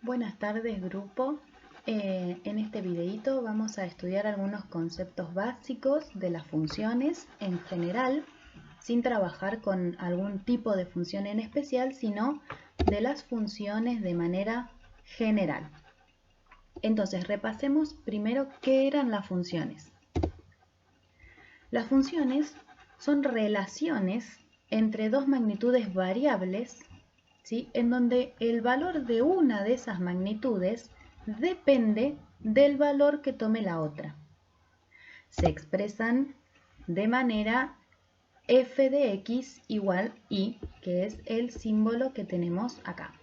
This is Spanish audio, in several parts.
Buenas tardes, grupo. En este videito vamos a estudiar algunos conceptos básicos de las funciones en general, sin trabajar con algún tipo de función en especial, sino de las funciones de manera general. Entonces, repasemos primero qué eran las funciones. Las funciones son relaciones entre dos magnitudes variables, ¿sí?, en donde el valor de una de esas magnitudes depende del valor que tome la otra. Se expresan de manera f de x igual y, que es el símbolo que tenemos acá,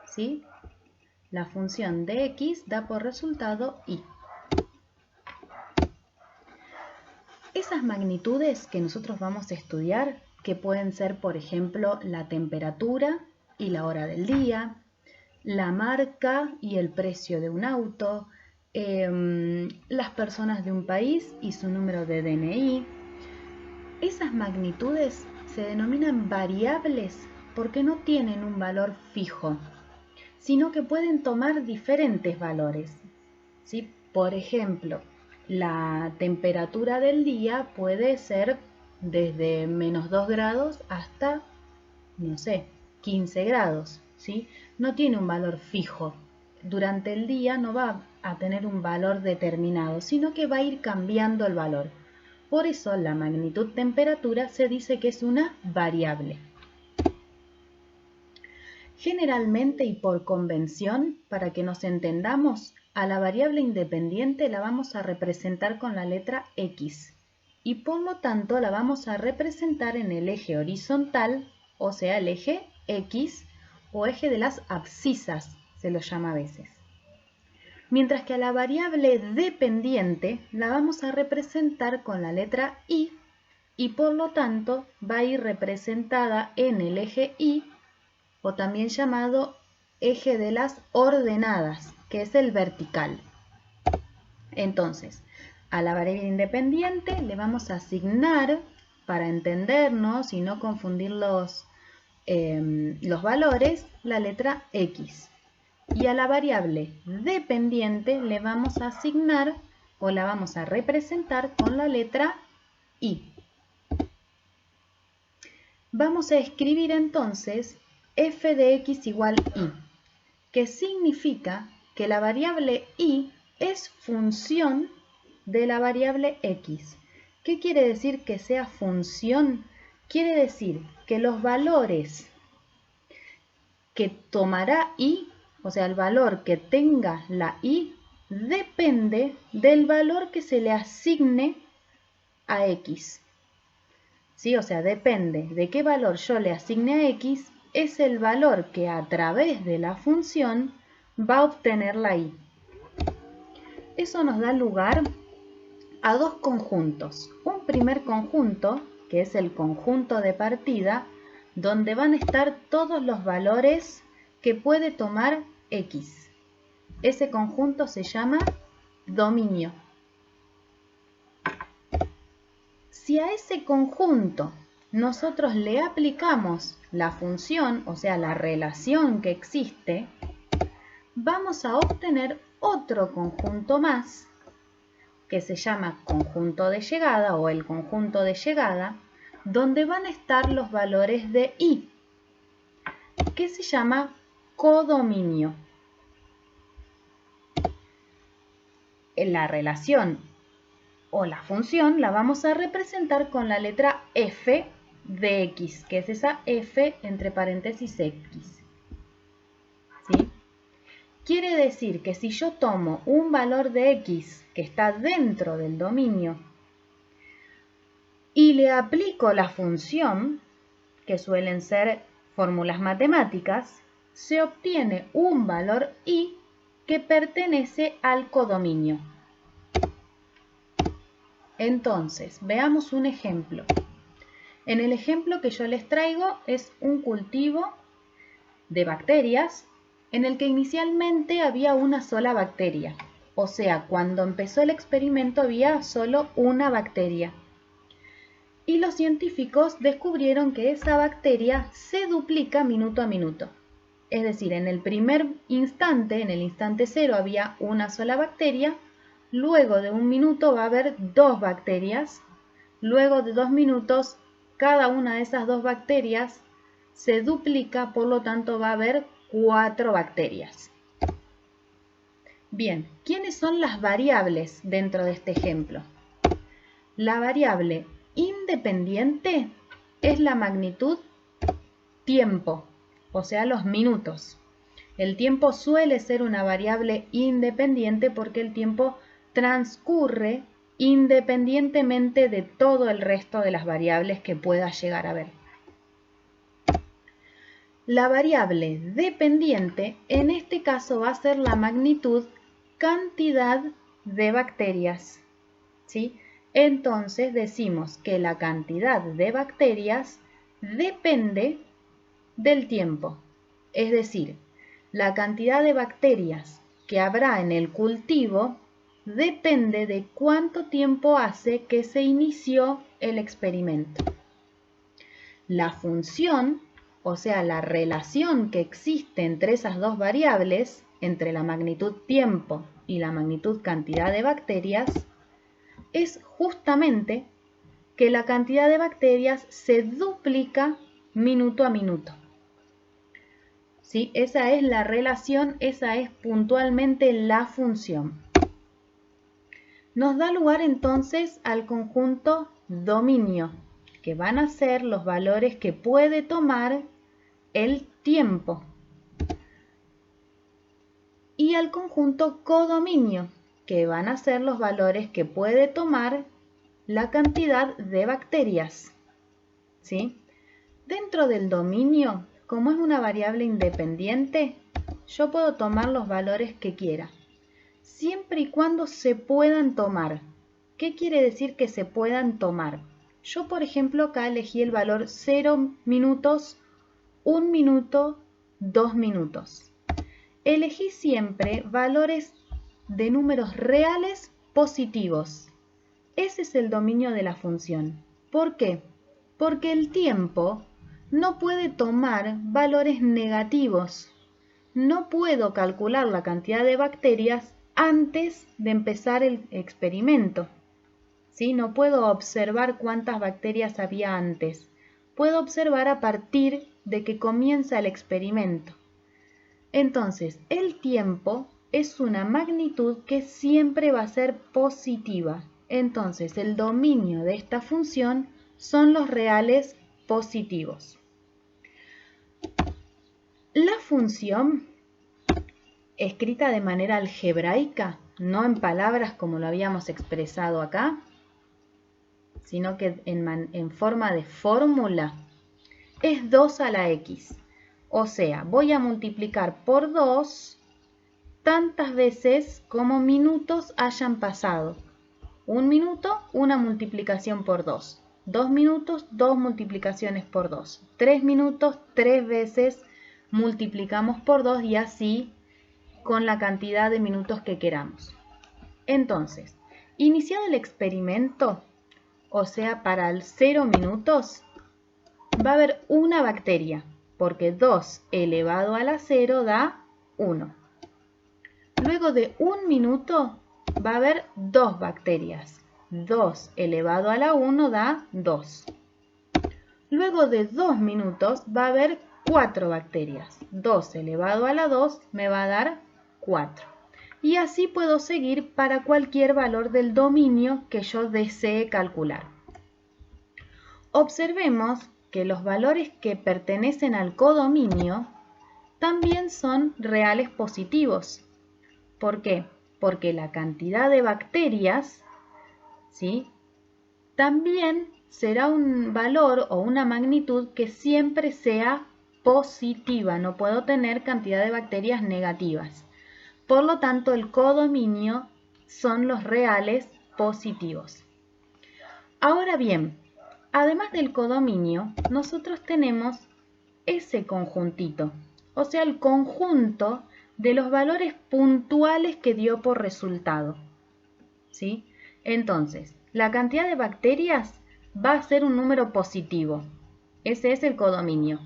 ¿sí? La función de x da por resultado y. Esas magnitudes que nosotros vamos a estudiar, que pueden ser, por ejemplo, la temperatura y la hora del día, la marca y el precio de un auto, las personas de un país y su número de DNI. Esas magnitudes se denominan variables porque no tienen un valor fijo, sino que pueden tomar diferentes valores, ¿sí? Por ejemplo, la temperatura del día puede ser desde -2 grados hasta, no sé, 15 grados, ¿sí? No tiene un valor fijo. Durante el día no va a tener un valor determinado, sino que va a ir cambiando el valor. Por eso la magnitud temperatura se dice que es una variable. Generalmente y por convención, para que nos entendamos, a la variable independiente la vamos a representar con la letra X y por lo tanto la vamos a representar en el eje horizontal, o sea, el eje X o eje de las abscisas, se lo llama a veces. Mientras que a la variable dependiente la vamos a representar con la letra Y y por lo tanto va a ir representada en el eje Y, o también llamado eje de las ordenadas, que es el vertical. Entonces, a la variable independiente le vamos a asignar, para entendernos y no confundir los valores, la letra X. Y a la variable dependiente le vamos a asignar o la vamos a representar con la letra Y. Vamos a escribir entonces f de x igual y, que significa que la variable y es función de la variable x. ¿Qué quiere decir que sea función? Quiere decir que los valores que tomará y, o sea, el valor que tenga la y, depende del valor que se le asigne a x. ¿Sí? O sea, depende de qué valor yo le asigne a x, es el valor que a través de la función va a obtener la y. Eso nos da lugar a dos conjuntos. Un primer conjunto, que es el conjunto de partida, donde van a estar todos los valores que puede tomar x. Ese conjunto se llama dominio. Si a ese conjunto nosotros le aplicamos la función, o sea, la relación que existe, vamos a obtener otro conjunto más, que se llama conjunto de llegada o el conjunto de llegada, donde van a estar los valores de y, que se llama codominio. En la relación o la función la vamos a representar con la letra f de x, que es esa f entre paréntesis x. ¿Sí? Quiere decir que si yo tomo un valor de x que está dentro del dominio y le aplico la función, que suelen ser fórmulas matemáticas, se obtiene un valor y que pertenece al codominio. Entonces, veamos un ejemplo. En el ejemplo que yo les traigo es un cultivo de bacterias en el que inicialmente había una sola bacteria. O sea, cuando empezó el experimento había solo una bacteria. Y los científicos descubrieron que esa bacteria se duplica minuto a minuto. Es decir, en el primer instante, en el instante 0, había una sola bacteria. Luego de 1 minuto va a haber 2 bacterias. Luego de 2 minutos, cada una de esas 2 bacterias se duplica, por lo tanto va a haber 4 bacterias. Bien, ¿quiénes son las variables dentro de este ejemplo? La variable independiente es la magnitud tiempo, o sea, los minutos. El tiempo suele ser una variable independiente porque el tiempo transcurre independientemente de todo el resto de las variables que puedas llegar a ver. La variable dependiente en este caso va a ser la magnitud cantidad de bacterias, ¿sí? Entonces decimos que la cantidad de bacterias depende del tiempo, es decir, la cantidad de bacterias que habrá en el cultivo depende de cuánto tiempo hace que se inició el experimento. La función, o sea, la relación que existe entre esas dos variables, entre la magnitud tiempo y la magnitud cantidad de bacterias, es justamente que la cantidad de bacterias se duplica minuto a minuto. ¿Sí? Esa es la relación, esa es puntualmente la función. Nos da lugar entonces al conjunto dominio, que van a ser los valores que puede tomar el tiempo. Y al conjunto codominio, que van a ser los valores que puede tomar la cantidad de bacterias. ¿Sí? Dentro del dominio, como es una variable independiente, yo puedo tomar los valores que quiera, siempre y cuando se puedan tomar. ¿Qué quiere decir que se puedan tomar? Yo, por ejemplo, acá elegí el valor 0 minutos, 1 minuto, 2 minutos. Elegí siempre valores de números reales positivos. Ese es el dominio de la función. ¿Por qué? Porque el tiempo no puede tomar valores negativos. No puedo calcular la cantidad de bacterias antes de empezar el experimento. ¿Sí? No puedo observar cuántas bacterias había antes. Puedo observar a partir de que comienza el experimento. Entonces, el tiempo es una magnitud que siempre va a ser positiva. Entonces, el dominio de esta función son los reales positivos. La función, escrita de manera algebraica, no en palabras como lo habíamos expresado acá, sino que en forma de fórmula, es 2 a la x. O sea, voy a multiplicar por 2 tantas veces como minutos hayan pasado. 1 minuto, una multiplicación por 2. 2 minutos, 2 multiplicaciones por 2. 3 minutos, 3 veces multiplicamos por 2 y así con la cantidad de minutos que queramos. Entonces, iniciado el experimento, o sea, para el 0 minutos, va a haber una bacteria, porque 2 elevado a la 0 da 1. Luego de 1 minuto va a haber 2 bacterias. 2 elevado a la 1 da 2. Luego de 2 minutos va a haber 4 bacterias. 2 elevado a la 2 me va a dar 4. Y así puedo seguir para cualquier valor del dominio que yo desee calcular. Observemos que los valores que pertenecen al codominio también son reales positivos. ¿Por qué? Porque la cantidad de bacterias, ¿sí?, también será un valor o una magnitud que siempre sea positiva. No puedo tener cantidad de bacterias negativas. Por lo tanto, el codominio son los reales positivos. Ahora bien, además del codominio, nosotros tenemos ese conjuntito, o sea, el conjunto de los valores puntuales que dio por resultado. ¿Sí? Entonces, la cantidad de bacterias va a ser un número positivo. Ese es el codominio.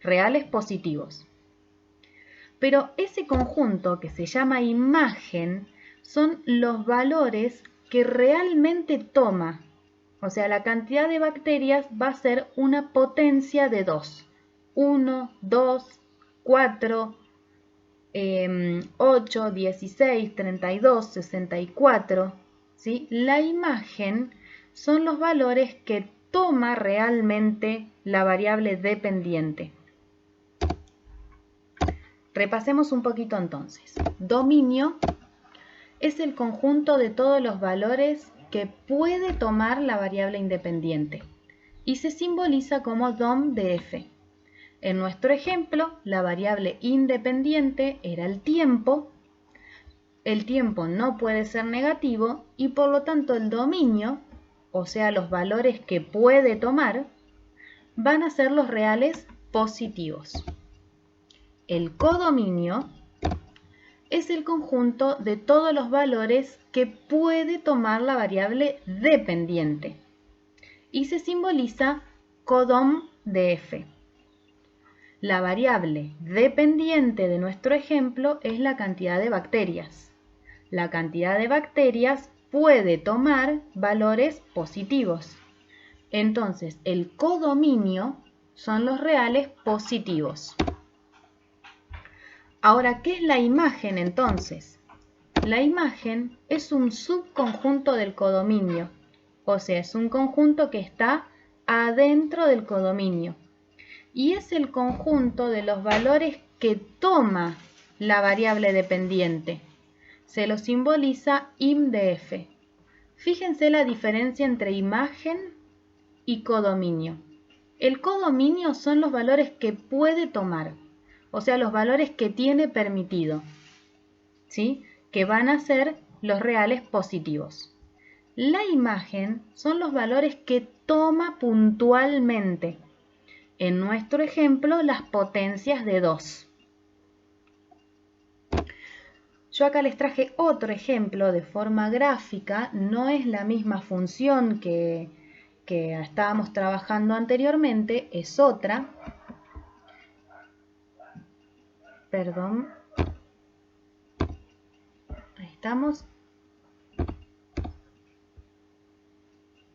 Reales positivos. Pero ese conjunto que se llama imagen son los valores que realmente toma. O sea, la cantidad de bacterias va a ser una potencia de 2. 1, 2, 4, 8, 16, 32, 64. ¿Sí? La imagen son los valores que toma realmente la variable dependiente. Repasemos un poquito entonces. Dominio es el conjunto de todos los valores que puede tomar la variable independiente y se simboliza como dom de f. En nuestro ejemplo, la variable independiente era el tiempo. El tiempo no puede ser negativo y por lo tanto el dominio, o sea los valores que puede tomar, van a ser los reales positivos. El codominio es el conjunto de todos los valores que puede tomar la variable dependiente y se simboliza codom de f. La variable dependiente de nuestro ejemplo es la cantidad de bacterias. La cantidad de bacterias puede tomar valores positivos. Entonces, el codominio son los reales positivos. Ahora, ¿qué es la imagen entonces? La imagen es un subconjunto del codominio, o sea, es un conjunto que está adentro del codominio. Y es el conjunto de los valores que toma la variable dependiente. Se lo simboliza im de f. Fíjense la diferencia entre imagen y codominio. El codominio son los valores que puede tomar, o sea, los valores que tiene permitido, ¿sí? Que van a ser los reales positivos. La imagen son los valores que toma puntualmente. En nuestro ejemplo, las potencias de 2. Yo acá les traje otro ejemplo de forma gráfica. No es la misma función que estábamos trabajando anteriormente, es otra. Perdón. Ahí estamos.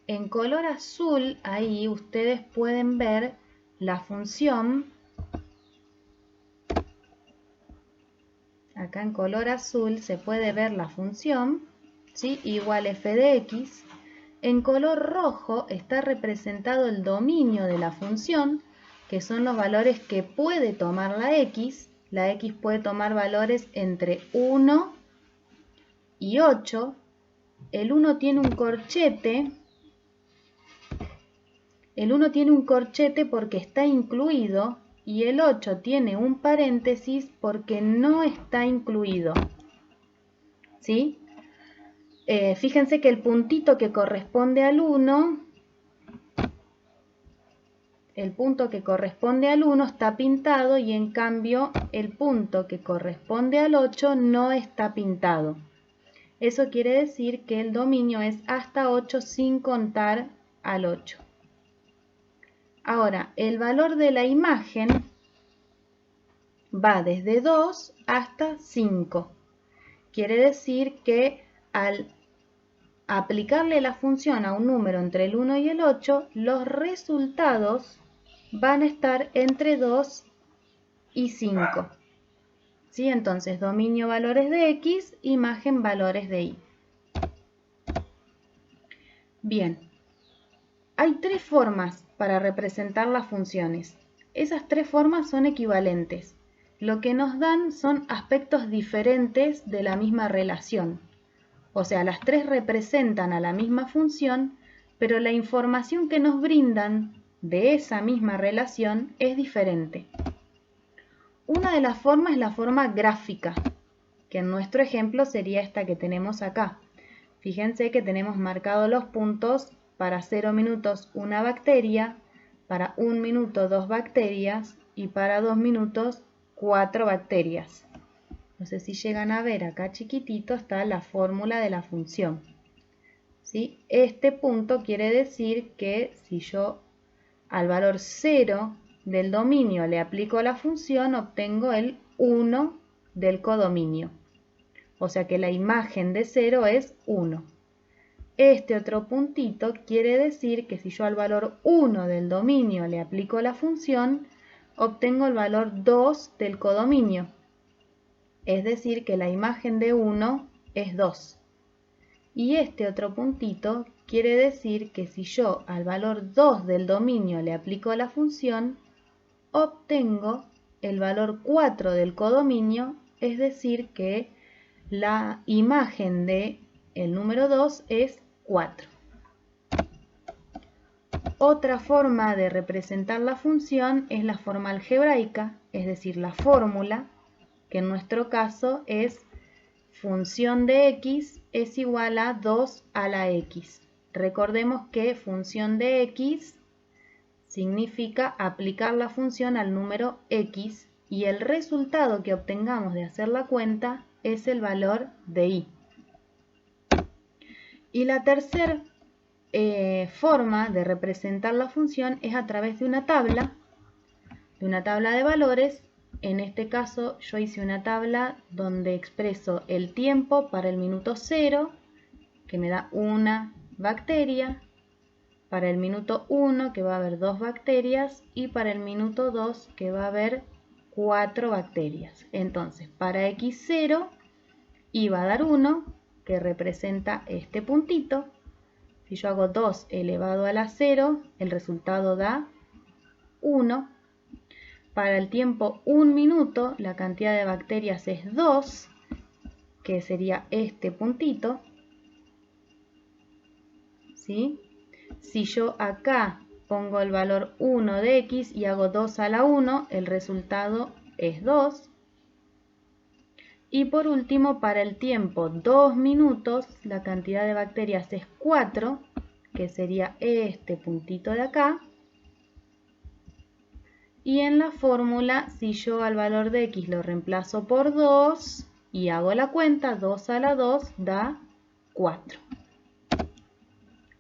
En color azul, ahí ustedes pueden ver la función. Acá en color azul se puede ver la función, ¿sí? Igual f de x. En color rojo está representado el dominio de la función, que son los valores que puede tomar la x. La x puede tomar valores entre 1 y 8. El 1 tiene un corchete. El 1 tiene un corchete porque está incluido y el 8 tiene un paréntesis porque no está incluido. ¿Sí? Fíjense que el puntito que corresponde al 1, está pintado y en cambio el punto que corresponde al 8 no está pintado. Eso quiere decir que el dominio es hasta 8 sin contar al 8. Ahora, el valor de la imagen va desde 2 hasta 5. Quiere decir que al aplicarle la función a un número entre el 1 y el 8, los resultados van a estar entre 2 y 5. ¿Sí? Entonces, dominio valores de x, imagen valores de y. Bien, hay tres formas para representar las funciones. Esas tres formas son equivalentes. Lo que nos dan son aspectos diferentes de la misma relación. O sea, las tres representan a la misma función, pero la información que nos brindan de esa misma relación es diferente. Una de las formas es la forma gráfica, que en nuestro ejemplo sería esta que tenemos acá. Fíjense que tenemos marcados los puntos para 0 minutos una bacteria, para 1 minuto 2 bacterias y para 2 minutos 4 bacterias. No sé si llegan a ver, acá chiquitito está la fórmula de la función. ¿Sí? Este punto quiere decir que si yo al valor 0 del dominio le aplico la función, obtengo el 1 del codominio. O sea que la imagen de 0 es 1. Este otro puntito quiere decir que si yo al valor 1 del dominio le aplico la función, obtengo el valor 2 del codominio. Es decir, que la imagen de 1 es 2. Y este otro puntito quiere decir que si yo al valor 2 del dominio le aplico la función, obtengo el valor 4 del codominio, es decir, que la imagen de el número 2 es 4. Otra forma de representar la función es la forma algebraica, es decir, la fórmula, que en nuestro caso es función de x es igual a 2 a la x. Recordemos que función de x significa aplicar la función al número x y el resultado que obtengamos de hacer la cuenta es el valor de y. Y la tercera forma de representar la función es a través de una tabla de valores. En este caso yo hice una tabla donde expreso el tiempo para el minuto 0, que me da una bacteria, para el minuto 1, que va a haber 2 bacterias, y para el minuto 2, que va a haber 4 bacterias. Entonces, para x0 iba a dar 1, que representa este puntito. Si yo hago 2 elevado a la 0, el resultado da 1. Para el tiempo 1 minuto, la cantidad de bacterias es 2, que sería este puntito. ¿Sí? Si yo acá pongo el valor 1 de x y hago 2 a la 1, el resultado es 2. Y por último, para el tiempo 2 minutos, la cantidad de bacterias es 4, que sería este puntito de acá. Y en la fórmula, si yo al valor de x lo reemplazo por 2 y hago la cuenta, 2 a la 2 da 4.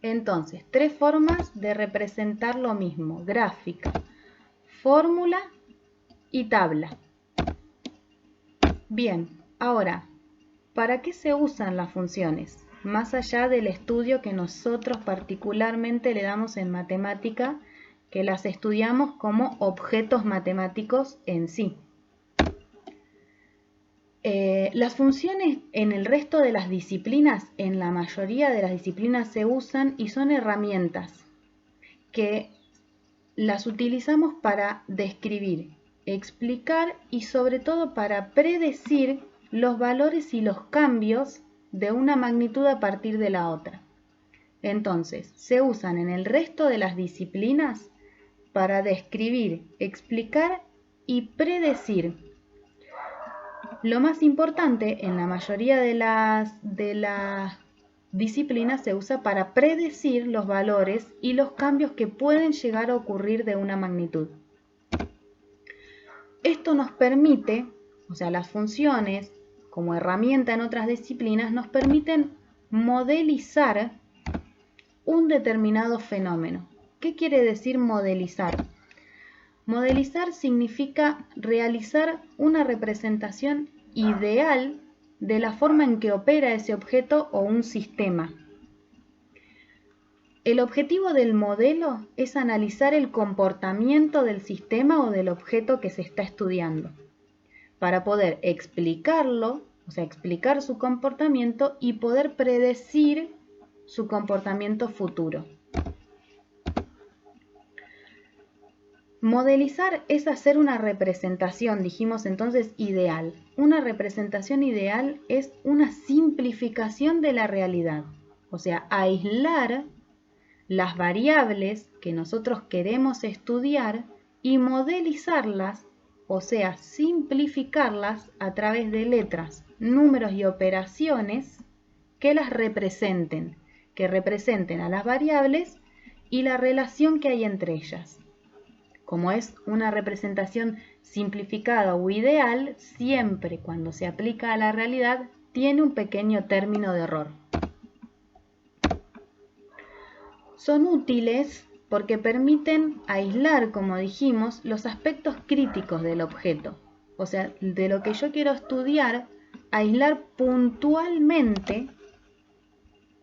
Entonces, 3 formas de representar lo mismo: gráfica, fórmula y tabla. Bien, ahora, ¿para qué se usan las funciones? Más allá del estudio que nosotros particularmente le damos en matemática, que las estudiamos como objetos matemáticos en sí. Las funciones en el resto de las disciplinas, en la mayoría de las disciplinas se usan y son herramientas que las utilizamos para describir, explicar y sobre todo para predecir los valores y los cambios de una magnitud a partir de la otra. Entonces, se usan en el resto de las disciplinas para describir, explicar y predecir. Lo más importante, en la mayoría de las disciplinas se usa para predecir los valores y los cambios que pueden llegar a ocurrir de una magnitud. Esto nos permite, o sea, las funciones como herramienta en otras disciplinas nos permiten modelizar un determinado fenómeno. ¿Qué quiere decir modelizar? Modelizar significa realizar una representación ideal de la forma en que opera ese objeto o un sistema. El objetivo del modelo es analizar el comportamiento del sistema o del objeto que se está estudiando, para poder explicarlo, o sea, explicar su comportamiento y poder predecir su comportamiento futuro. Modelizar es hacer una representación, dijimos entonces, ideal. Una representación ideal es una simplificación de la realidad, o sea, aislar las variables que nosotros queremos estudiar y modelizarlas, o sea, simplificarlas a través de letras, números y operaciones que las representen, que representen a las variables y la relación que hay entre ellas. Como es una representación simplificada o ideal, siempre cuando se aplica a la realidad tiene un pequeño término de error. Son útiles porque permiten aislar, como dijimos, los aspectos críticos del objeto, o sea, de lo que yo quiero estudiar, aislar puntualmente,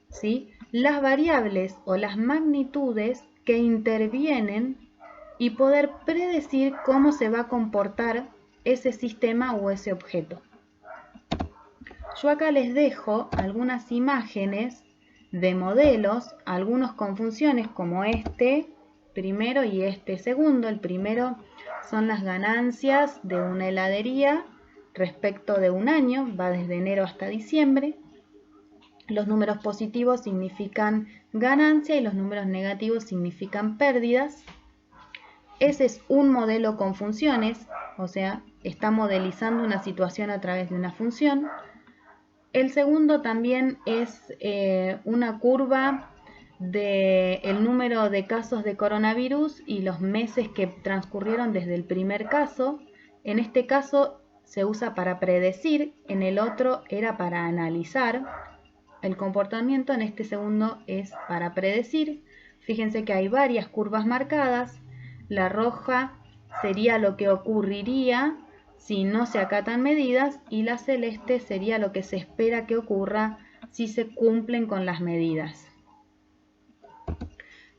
¿sí?, las variables o las magnitudes que intervienen y poder predecir cómo se va a comportar ese sistema o ese objeto. Yo acá les dejo algunas imágenes de modelos, algunos con funciones como este primero y este segundo. El primero son las ganancias de una heladería respecto de un año, va desde enero hasta diciembre. Los números positivos significan ganancia y los números negativos significan pérdidas. Ese es un modelo con funciones, o sea, está modelizando una situación a través de una función. El segundo también es una curva del número de casos de coronavirus y los meses que transcurrieron desde el primer caso. En este caso se usa para predecir, en el otro era para analizar el comportamiento, en este segundo es para predecir. Fíjense que hay varias curvas marcadas. La roja sería lo que ocurriría si no se acatan medidas y la celeste sería lo que se espera que ocurra si se cumplen con las medidas.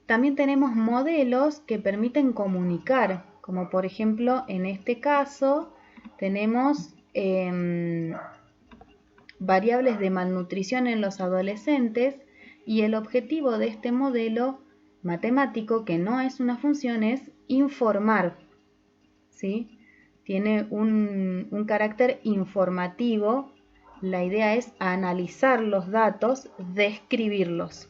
También tenemos modelos que permiten comunicar, como por ejemplo en este caso tenemos variables de malnutrición en los adolescentes y el objetivo de este modelo matemático, que no es una función, es informar, ¿sí? Tiene un carácter informativo. La idea es analizar los datos, describirlos.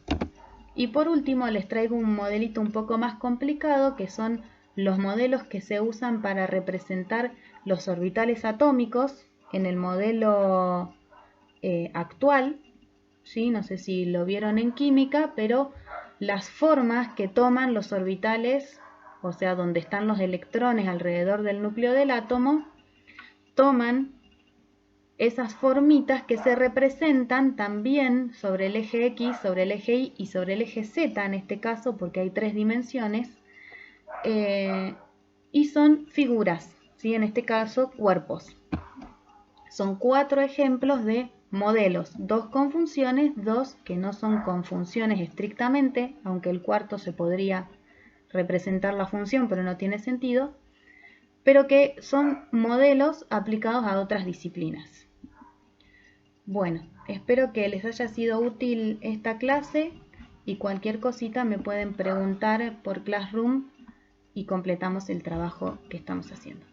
Y por último les traigo un modelito un poco más complicado, que son los modelos que se usan para representar los orbitales atómicos en el modelo actual, ¿sí? No sé si lo vieron en química, pero las formas que toman los orbitales, o sea, donde están los electrones alrededor del núcleo del átomo, toman esas formitas que se representan también sobre el eje X, sobre el eje Y y sobre el eje Z, en este caso, porque hay 3 dimensiones, y son figuras, ¿sí? En este caso, cuerpos. Son 4 ejemplos de modelos, 2 con funciones, 2 que no son con funciones estrictamente, aunque el cuarto se podría representar la función, pero no tiene sentido, pero que son modelos aplicados a otras disciplinas. Bueno, espero que les haya sido útil esta clase y cualquier cosita me pueden preguntar por Classroom y completamos el trabajo que estamos haciendo.